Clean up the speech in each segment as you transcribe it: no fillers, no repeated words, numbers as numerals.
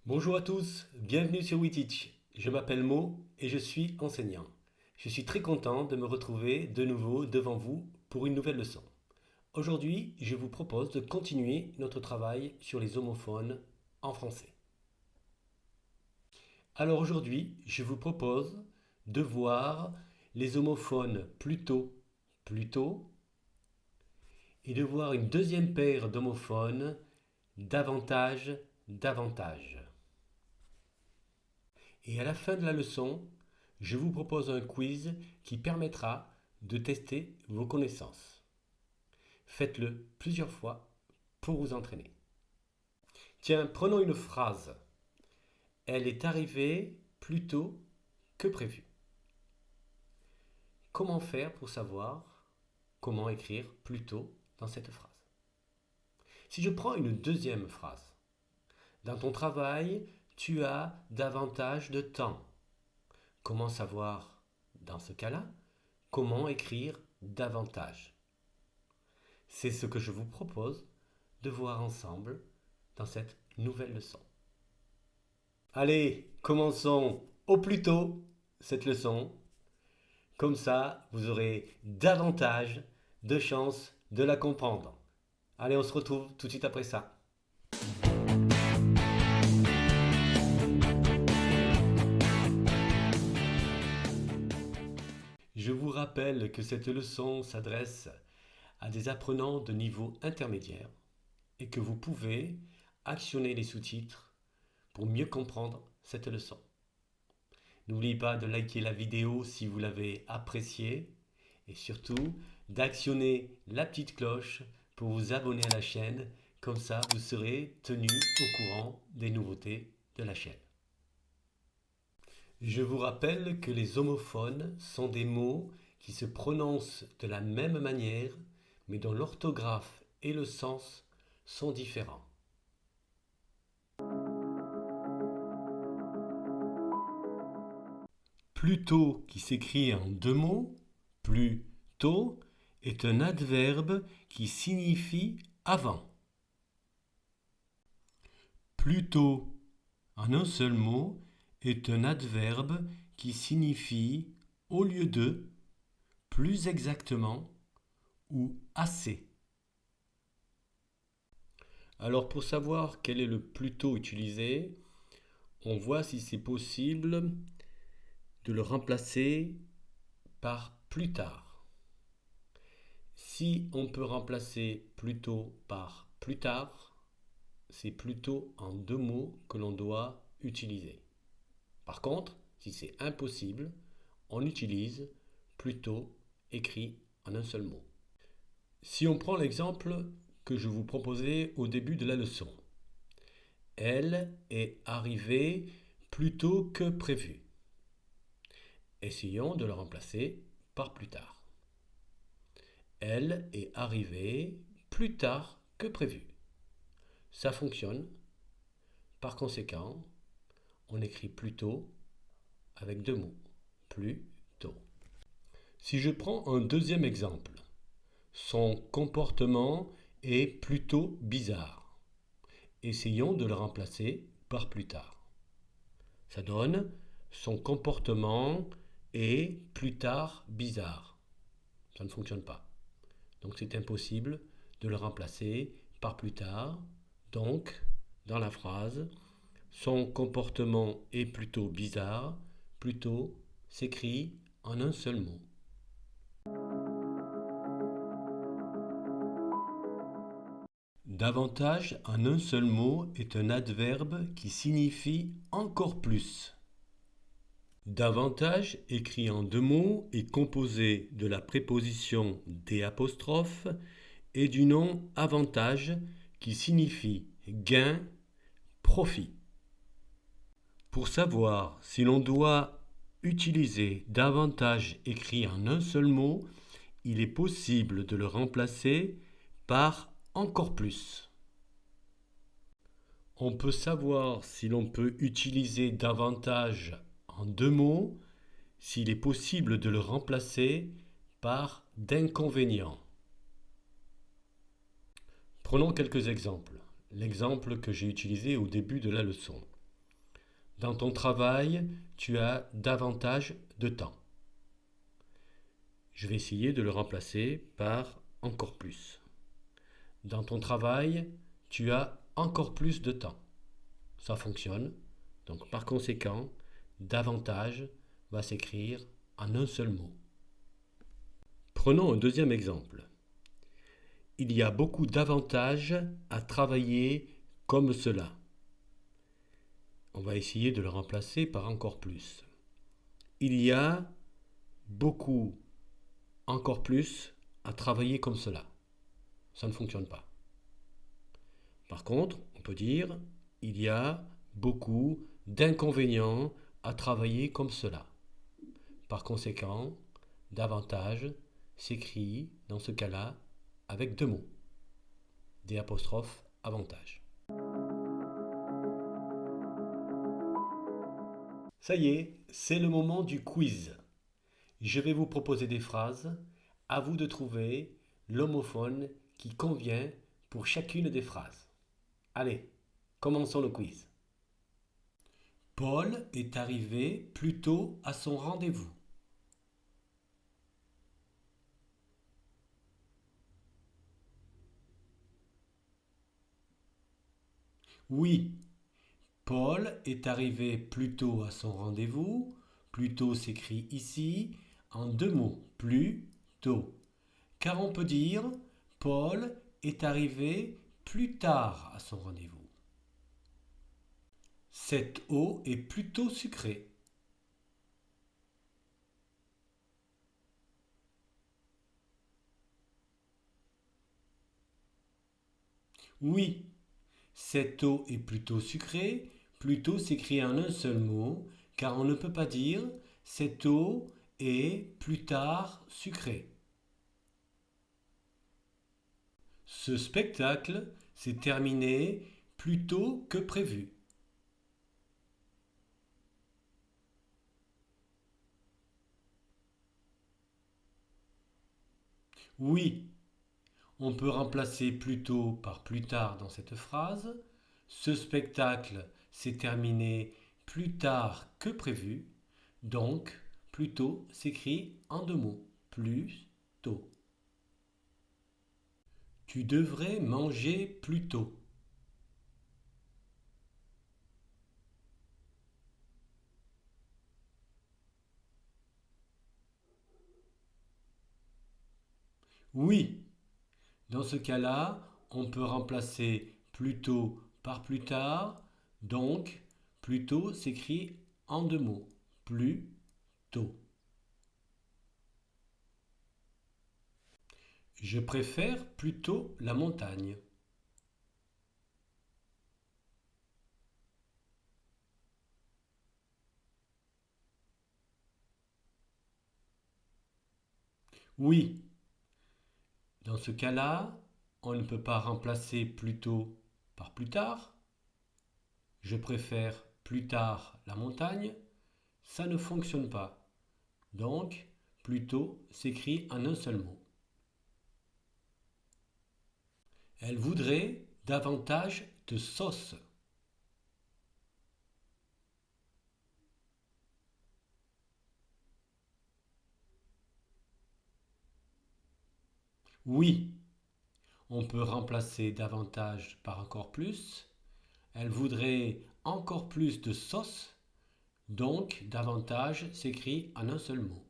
Bonjour à tous, bienvenue sur WeTeach. Je m'appelle Mo et je suis enseignant. Je suis très content de me retrouver de nouveau devant vous pour une nouvelle leçon. Aujourd'hui, je vous propose de continuer notre travail sur les homophones en français. Alors aujourd'hui, je vous propose de voir les homophones plutôt et de voir une deuxième paire d'homophones davantage. Et à la fin de la leçon, je vous propose un quiz qui permettra de tester vos connaissances. Faites-le plusieurs fois pour vous entraîner. Tiens, prenons une phrase. Elle est arrivée plus tôt que prévu. Comment faire pour savoir comment écrire plus tôt dans cette phrase? Si je prends une deuxième phrase. Dans ton travail, tu as davantage de temps. Comment savoir, dans ce cas-là, comment écrire davantage? C'est ce que je vous propose de voir ensemble dans cette nouvelle leçon. Allez, commençons au plus tôt cette leçon. Comme ça, vous aurez davantage de chances de la comprendre. Allez, on se retrouve tout de suite après ça. Je vous rappelle que cette leçon s'adresse à des apprenants de niveau intermédiaire et que vous pouvez actionner les sous-titres pour mieux comprendre cette leçon. N'oubliez pas de liker la vidéo si vous l'avez appréciée et surtout d'actionner la petite cloche pour vous abonner à la chaîne. Comme ça, vous serez tenu au courant des nouveautés de la chaîne. Je vous rappelle que les homophones sont des mots qui se prononcent de la même manière, mais dont l'orthographe et le sens sont différents. Plutôt qui s'écrit en deux mots, plutôt est un adverbe qui signifie avant. Plutôt en un seul mot est un adverbe qui signifie au lieu de, plus exactement ou assez. Alors pour savoir quel est le plutôt utilisé, on voit si c'est possible de le remplacer par plus tard. Si on peut remplacer plutôt par plus tard, c'est plutôt en deux mots que l'on doit utiliser. Par contre, si c'est impossible, on utilise plutôt écrit en un seul mot. Si on prend l'exemple que je vous proposais au début de la leçon, elle est arrivée plus tôt que prévu. Essayons de le remplacer par plus tard. Elle est arrivée plus tard que prévu. Ça fonctionne. Par conséquent, on écrit plutôt avec deux mots. Plus tôt. Si je prends un deuxième exemple, son comportement est plutôt bizarre. Essayons de le remplacer par plus tard. Ça donne son comportement est plus tard bizarre. Ça ne fonctionne pas. Donc c'est impossible de le remplacer par plus tard. Donc, dans la phrase, son comportement est plutôt bizarre. Plutôt s'écrit en un seul mot. Davantage en un seul mot est un adverbe qui signifie encore plus. Davantage, écrit en deux mots, est composé de la préposition des apostrophes et du nom avantage qui signifie gain, profit. Pour savoir si l'on doit utiliser davantage écrit en un seul mot, il est possible de le remplacer par encore plus. On peut savoir si l'on peut utiliser davantage en deux mots, s'il est possible de le remplacer par d'inconvénients. Prenons quelques exemples. L'exemple que j'ai utilisé au début de la leçon. Dans ton travail, tu as davantage de temps. Je vais essayer de le remplacer par encore plus. Dans ton travail, tu as encore plus de temps. Ça fonctionne. Donc par conséquent, davantage va s'écrire en un seul mot. Prenons un deuxième exemple. Il y a beaucoup d'avantages à travailler comme cela. On va essayer de le remplacer par encore plus. Il y a beaucoup, encore plus, à travailler comme cela. Ça ne fonctionne pas. Par contre, on peut dire il y a beaucoup d'inconvénients à travailler comme cela. Par conséquent, davantage s'écrit dans ce cas-là avec deux mots. D' avantage. Ça y est, c'est le moment du quiz. Je vais vous proposer des phrases. À vous de trouver l'homophone qui convient pour chacune des phrases. Allez, commençons le quiz. Paul est arrivé plus tôt à son rendez-vous. Oui, Paul est arrivé plus tôt à son rendez-vous. Plus tôt s'écrit ici en deux mots, plus tôt. Car on peut dire Paul est arrivé plus tard à son rendez-vous. Cette eau est plutôt sucrée. Oui, cette eau est plutôt sucrée. Plutôt s'écrit en un seul mot, car on ne peut pas dire cette eau est plus tard sucrée. Ce spectacle s'est terminé plus tôt que prévu. Oui, on peut remplacer plus tôt par plus tard dans cette phrase. Ce spectacle s'est terminé plus tard que prévu. Donc, plus tôt s'écrit en deux mots. Plus tôt. Tu devrais manger plus tôt. Oui, dans ce cas-là, on peut remplacer plus tôt par plus tard. Donc, plus tôt s'écrit en deux mots. Plus tôt. Je préfère plutôt la montagne. Oui, dans ce cas-là, on ne peut pas remplacer plus tôt par plus tard. Je préfère plus tard la montagne. Ça ne fonctionne pas. Donc, plus tôt s'écrit en un seul mot. Elle voudrait davantage de sauce. Oui, on peut remplacer davantage par encore plus. Elle voudrait encore plus de sauce. Donc, davantage s'écrit en un seul mot.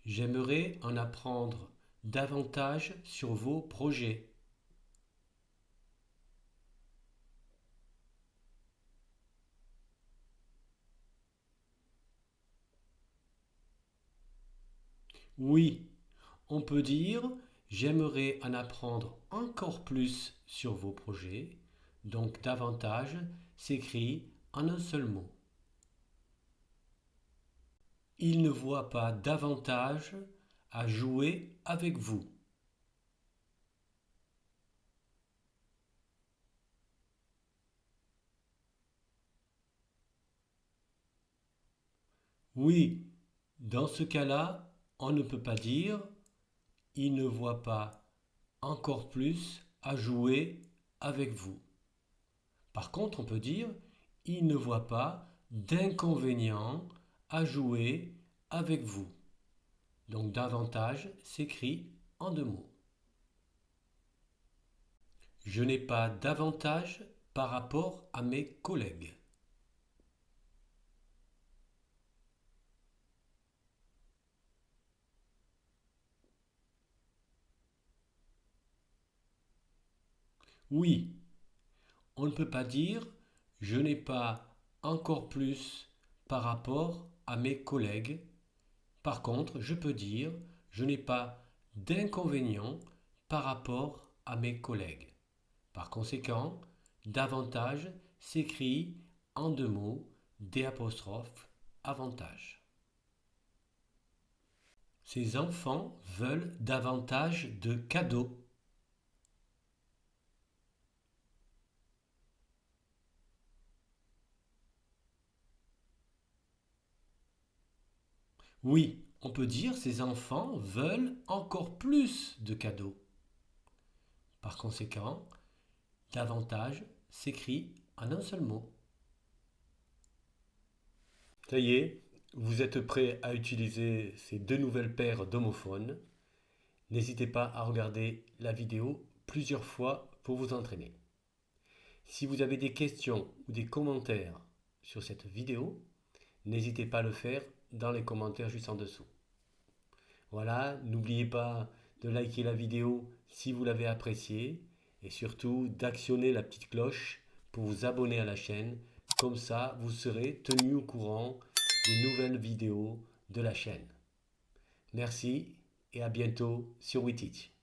J'aimerais en apprendre davantage sur vos projets. Oui, on peut dire j'aimerais en apprendre encore plus sur vos projets. Donc davantage s'écrit en un seul mot. Il ne voit pas davantage à jouer avec vous. Oui, dans ce cas-là, on ne peut pas dire il ne voit pas encore plus à jouer avec vous. Par contre, on peut dire il ne voit pas d'inconvénient à jouer avec vous. Donc davantage s'écrit en deux mots. Je n'ai pas d'avantage par rapport à mes collègues. Oui, on ne peut pas dire je n'ai pas encore plus par rapport à mes collègues. Par contre, je peux dire je n'ai pas d'inconvénient par rapport à mes collègues. Par conséquent, davantage s'écrit en deux mots, D', avantage. Ces enfants veulent davantage de cadeaux. Oui, on peut dire ces enfants veulent encore plus de cadeaux. Par conséquent, davantage s'écrit en un seul mot. Ça y est, vous êtes prêt à utiliser ces deux nouvelles paires d'homophones. N'hésitez pas à regarder la vidéo plusieurs fois pour vous entraîner. Si vous avez des questions ou des commentaires sur cette vidéo, n'hésitez pas à le faire dans les commentaires juste en dessous. Voilà, n'oubliez pas de liker la vidéo si vous l'avez appréciée et surtout d'actionner la petite cloche pour vous abonner à la chaîne. Comme ça, vous serez tenu au courant des nouvelles vidéos de la chaîne. Merci et à bientôt sur WeTeach.